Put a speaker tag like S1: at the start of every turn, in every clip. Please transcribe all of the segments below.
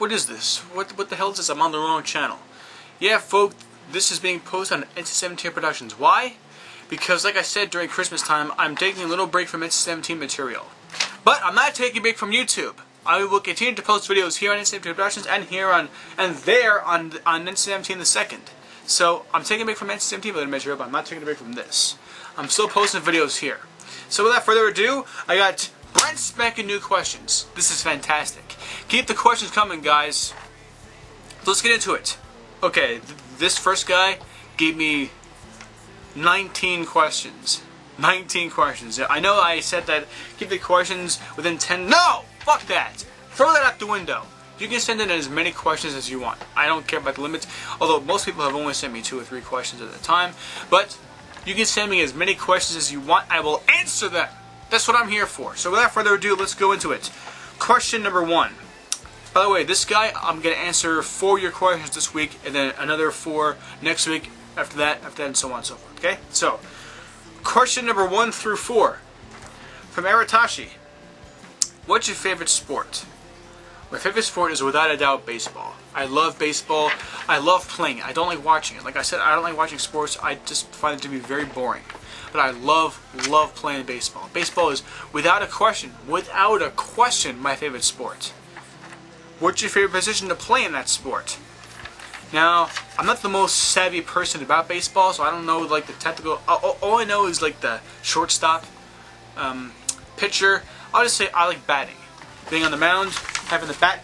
S1: What is this? What the hell is this? I'm on the wrong channel. Yeah, folks, this is being posted on NC-17 Productions. Why? Because, like I said, during Christmas time, I'm taking a little break from NC-17 material. But I'm not taking a break from YouTube. I will continue to post videos here on NC-17 Productions and here on there on NC-17 the second. So I'm taking a break from NC-17 material, but I'm not taking a break from this. I'm still posting videos here. So without further ado, I got brand spanking new questions. This is fantastic. Keep the questions coming, guys. Let's get into it. Okay, this first guy gave me 19 questions. 19 questions. I know I said that keep the questions within 10. No! Fuck that! Throw that out the window. You can send in as many questions as you want. I don't care about the limits, although most people have only sent me 2 or 3 questions at a time. But you can send me as many questions as you want. I will answer them. That's what I'm here for. So without further ado, let's go into it. Question number 1. By the way, this guy, I'm going to answer 4 of your questions this week, and then another 4 next week, after that, and so on and so forth. Okay? So, question number 1 through 4. From Aratashi. What's your favorite sport? My favorite sport is without a doubt baseball. I love baseball. I love playing it. I don't like watching it. Like I said, I don't like watching sports. I just find it to be very boring. But I love playing baseball. Baseball is, without a question, my favorite sport. What's your favorite position to play in that sport? Now, I'm not the most savvy person about baseball, so I don't know like the technical. All I know is like the shortstop, pitcher. I'll just say I like batting. Being on the mound, having the bat.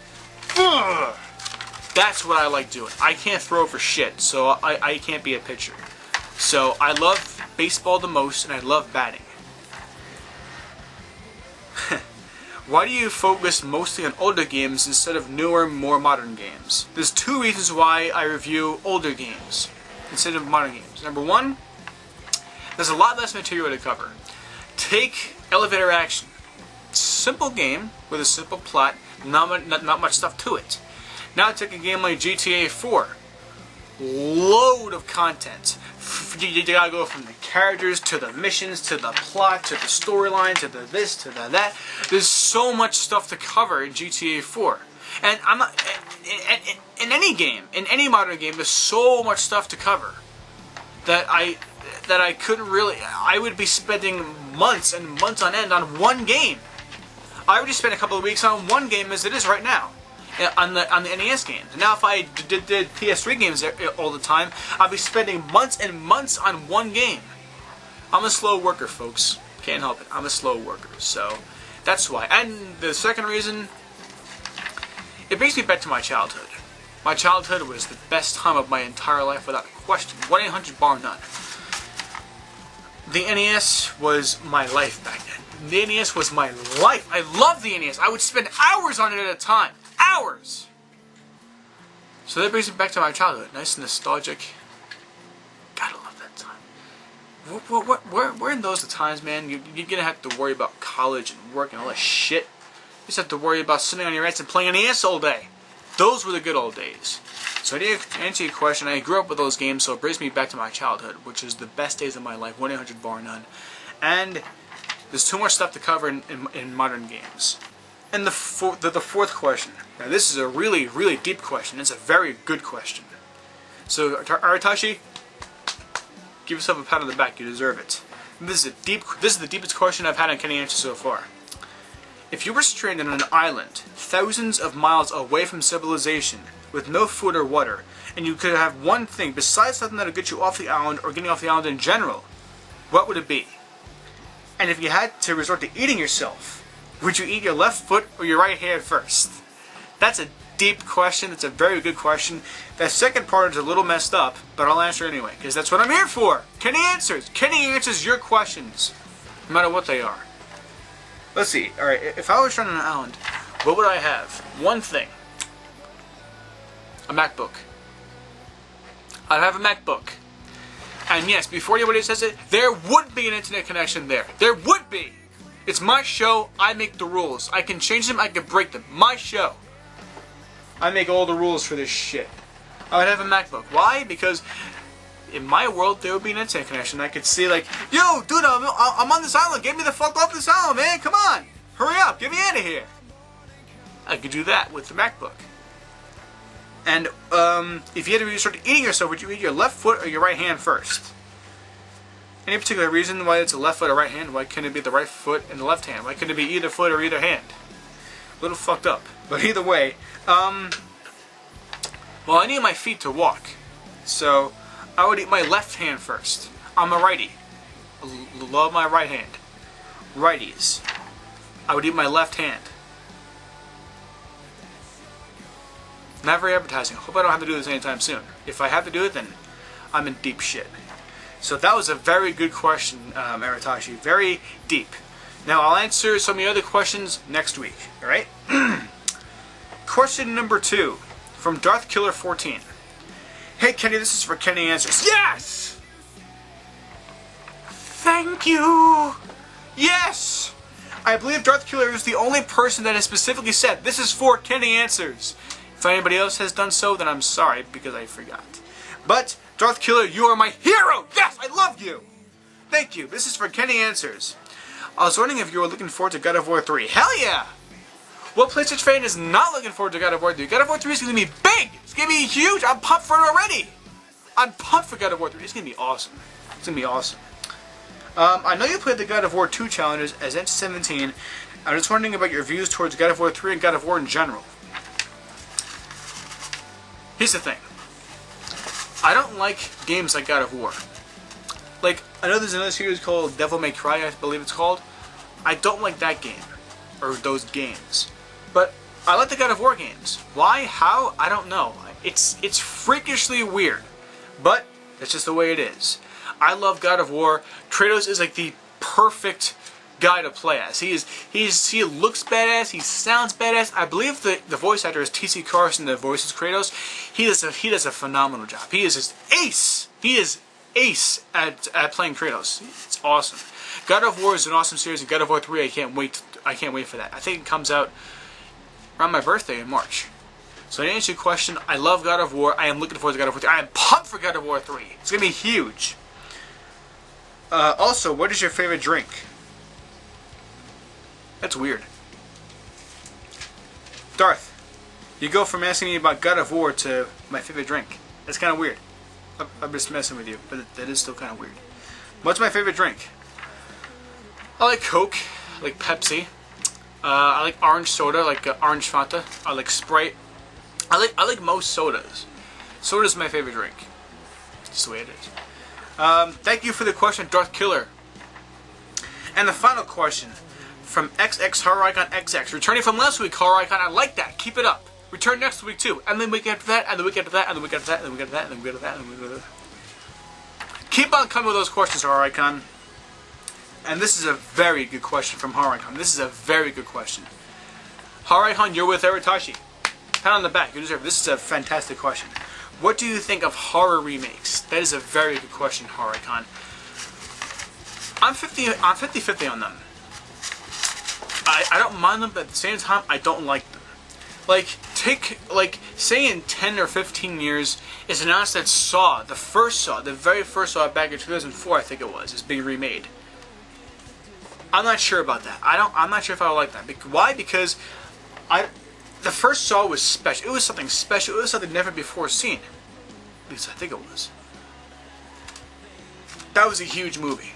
S1: That's what I like doing. I can't throw for shit, so I can't be a pitcher. So I love baseball the most, and I love batting. Why do you focus mostly on older games instead of newer, more modern games? There's 2 reasons why I review older games instead of modern games. Number 1, there's a lot less material to cover. Take Elevator Action. Simple game with a simple plot, not much stuff to it. Now take a game like GTA 4. Load of content. You gotta go from the characters to the missions to the plot to the storyline to the this to the that. There's so much stuff to cover in GTA 4, and I'm not in any game, in any modern game. There's so much stuff to cover that I couldn't really. I would be spending months and months on end on one game. I already spent a couple of weeks on one game as it is right now. On the NES games. Now if I did PS3 games all the time, I'd be spending months and months on one game. I'm a slow worker, folks. Can't help it. I'm a slow worker. So that's why. And the second reason, it brings me back to my childhood. My childhood was the best time of my entire life without question. 1-800 bar none. The NES was my life back then. The NES was my life. I loved the NES. I would spend hours on it at a time. Hours! So that brings me back to my childhood. Nice and nostalgic. Gotta love that time. Where in those the times, man, you're gonna have to worry about college and work and all that shit. You just have to worry about sitting on your ass and playing NES all day. Those were the good old days. So to answer your question, I grew up with those games, so it brings me back to my childhood, which is the best days of my life, 1-800 bar none. And there's too much stuff to cover in modern games. And the fourth question. Now this is a really, really deep question. It's a very good question. So Aratashi, give yourself a pat on the back. You deserve it. This is the deepest question I've had on Kenny Answer so far. If you were stranded on an island, thousands of miles away from civilization, with no food or water, and you could have one thing besides something that would get you off the island or getting off the island in general, what would it be? And if you had to resort to eating yourself, would you eat your left foot or your right hand first? That's a deep question. That's a very good question. That second part is a little messed up, but I'll answer anyway, because that's what I'm here for. Kenny Answers. Kenny answers your questions, no matter what they are. Let's see. Alright, if I was stranded on an island, what would I have? One thing. A MacBook. I'd have a MacBook. And yes, before anybody says it, there would be an internet connection there. There would be! It's my show, I make the rules. I can change them, I can break them. My show. I make all the rules for this shit. I would have a MacBook. Why? Because in my world, there would be an internet connection. I could see like, yo, dude, I'm on this island. Get me the fuck off this island, man. Come on. Hurry up. Get me out of here. I could do that with the MacBook. And if you had to start eating yourself, would you eat your left foot or your right hand first? Any particular reason why it's a left foot or right hand? Why couldn't it be the right foot and the left hand? Why couldn't it be either foot or either hand? A little fucked up. But either way, well, I need my feet to walk. So I would eat my left hand first. I'm a righty. Love my right hand. Righties. I would eat my left hand. Not very advertising. Hope I don't have to do this anytime soon. If I have to do it, then I'm in deep shit. So that was a very good question, Aratashi. Very deep. Now I'll answer some of the other questions next week. Alright? Question number 2 from Darth Killer 14. Hey Kenny, this is for Kenny Answers. Yes! Thank you! Yes! I believe Darth Killer is the only person that has specifically said, this is for Kenny Answers. If anybody else has done so, then I'm sorry, because I forgot. But, Darth Killer, you are my hero! Yes, I love you! Thank you. This is for Kenny Answers. I was wondering if you were looking forward to God of War 3. Hell yeah! What PlayStation fan is not looking forward to God of War 3? God of War 3 is going to be big! It's going to be huge! I'm pumped for it already! I'm pumped for God of War 3. It's going to be awesome. It's going to be awesome. I know you played the God of War 2 challenges as N17. I'm just wondering about your views towards God of War 3 and God of War in general. Here's the thing. I don't like games like God of War. Like, I know there's another series called Devil May Cry, I believe it's called. I don't like that game. Or those games. But I like the God of War games. Why? How? I don't know. It's freakishly weird. But that's just the way it is. I love God of War. Kratos is like the perfect guy to play as. He looks badass. He sounds badass. I believe the voice actor is T.C. Carson that voices Kratos. He does a phenomenal job. He is just ace. He is ace at playing Kratos. It's awesome. God of War is an awesome series, and God of War 3 I can't wait for that. I think it comes out around my birthday in March. So to answer your question, I love God of War. I am looking forward to God of War 3. I am pumped for God of War 3. It's gonna be huge. Also, what is your favorite drink? That's weird. Darth, you go from asking me about God of War to my favorite drink. That's kind of weird. I'm just messing with you, but that is still kind of weird. What's my favorite drink? I like Coke, I like Pepsi. I like orange soda, like orange Fanta. I like Sprite. I like most sodas. Soda's my favorite drink. Just the way it is. Thank you for the question, Darth Killer. And the final question from XX Horror Icon XX. Returning from last week, Horror Icon. I like that. Keep it up. Return next week too. And then the week after that, and the week after that, and the week after that, and the week after that, and the week after that, and the week after that. Keep on coming with those questions, Horror Icon. And this is a very good question from Horror Icon. This is a very good question. Horror Icon, you're with Aratashi. Pat on the back. You deserve it. This is a fantastic question. What do you think of horror remakes? That is a very good question, Horror Icon. I'm 50-50 on them. I don't mind them, but at the same time, I don't like them. Say in 10 or 15 years, it's announced that Saw, the very first Saw back in 2004, I think it was, is being remade. I'm not sure about that. I'm not sure if I would like that. Why? Because the first Saw was special. It was something special. It was something never before seen. At least I think it was. That was a huge movie.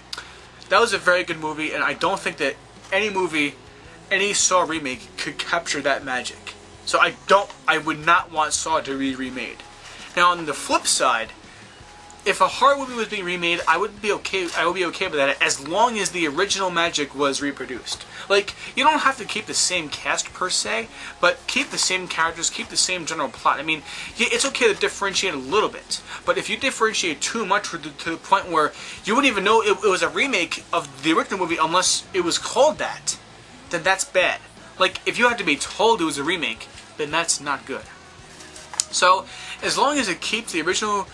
S1: That was a very good movie, and I don't think that any Saw remake could capture that magic. So I would not want Saw to be remade. Now on the flip side, if a horror movie was being remade, I would be okay with that as long as the original magic was reproduced. Like, you don't have to keep the same cast per se, but keep the same characters, keep the same general plot. I mean, yeah, it's okay to differentiate a little bit, but if you differentiate too much to the point where you wouldn't even know it was a remake of the original movie unless it was called that, then that's bad. Like, if you had to be told it was a remake, then that's not good. So, as long as it keeps the original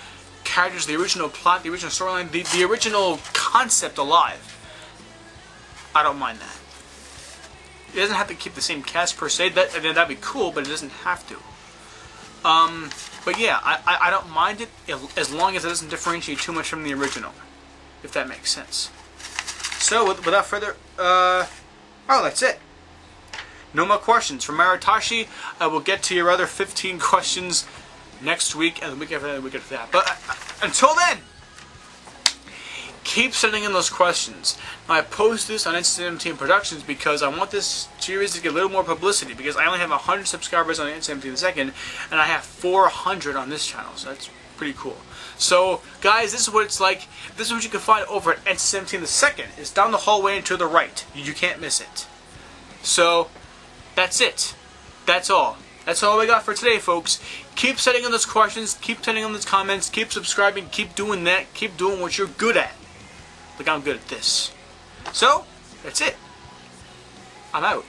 S1: characters, the original plot, the original storyline, the original concept alive, I don't mind that. It doesn't have to keep the same cast per se. That'd be cool, but it doesn't have to. But yeah, I don't mind it as long as it doesn't differentiate too much from the original, if that makes sense. So without further, oh, that's it. No more questions from Aratashi. I will get to your other 15 questions next week and the week after that and the week after that. But until then, keep sending in those questions. Now, I post this on N17 Productions because I want this series to get a little more publicity, because I only have 100 subscribers on N17 the Second, and I have 400 on this channel, so that's pretty cool. So, guys, this is what it's like. This is what you can find over at N17 the Second. It's down the hallway and to the right. You can't miss it. So, that's it. That's all. That's all we got for today, folks. Keep sending in those questions, keep sending in those comments, keep subscribing, keep doing that, keep doing what you're good at. Like I'm good at this. So, that's it. I'm out.